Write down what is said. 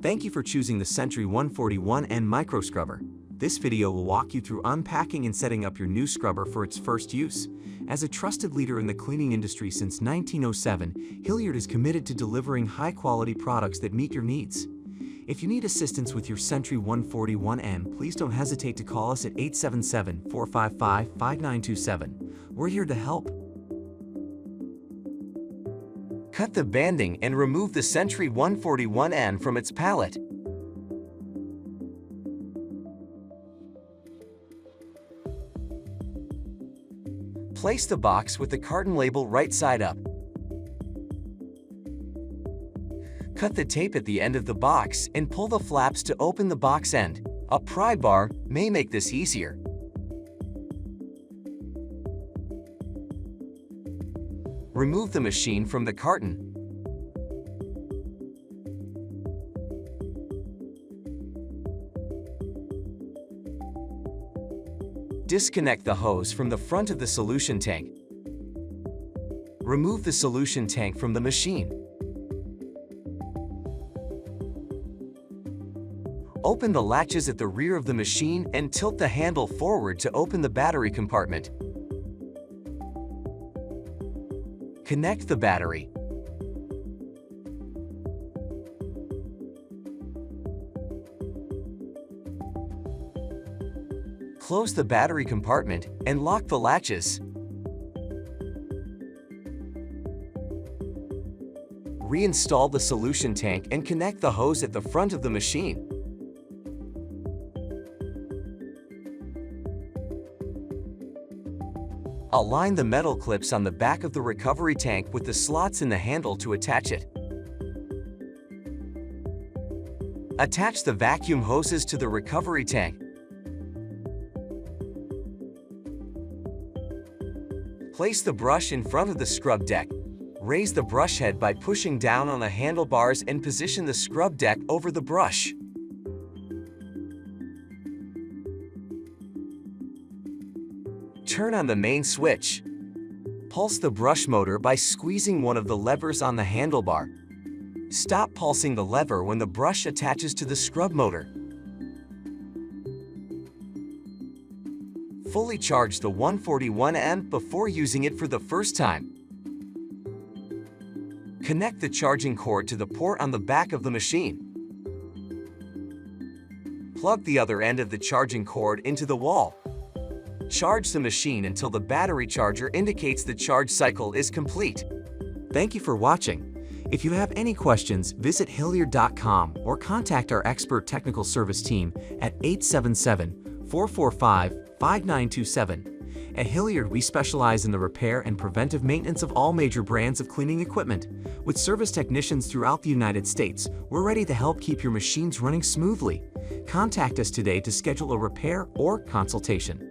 Thank you for choosing the Sentry 141M micro scrubber. This video will walk you through unpacking and setting up your new scrubber for its first use. As a trusted leader in the cleaning industry since 1907, Hillyard is committed to delivering high-quality products that meet your needs. If you need assistance with your Sentry 141M, please don't hesitate to call us at 877-455-5927. We're here to help. Cut the banding and remove the Sentry 141M from its pallet. Place the box with the carton label right side up. Cut the tape at the end of the box and pull the flaps to open the box end. A pry bar may make this easier. Remove the machine from the carton. Disconnect the hose from the front of the solution tank. Remove the solution tank from the machine. Open the latches at the rear of the machine and tilt the handle forward to open the battery compartment. Connect the battery. Close the battery compartment and lock the latches. Reinstall the solution tank and connect the hose at the front of the machine. Align the metal clips on the back of the recovery tank with the slots in the handle to attach it. Attach the vacuum hoses to the recovery tank. Place the brush in front of the scrub deck. Raise the brush head by pushing down on the handlebars and position the scrub deck over the brush. Turn on the main switch. Pulse the brush motor by squeezing one of the levers on the handlebar. Stop pulsing the lever when the brush attaches to the scrub motor. Fully charge the 141M before using it for the first time. Connect the charging cord to the port on the back of the machine. Plug the other end of the charging cord into the wall. Charge the machine until the battery charger indicates the charge cycle is complete. Thank you for watching. If you have any questions, visit Hillyard.com or contact our expert technical service team at 877-445-5927. At Hillyard, we specialize in the repair and preventive maintenance of all major brands of cleaning equipment. With service technicians throughout the United States, we're ready to help keep your machines running smoothly. Contact us today to schedule a repair or consultation.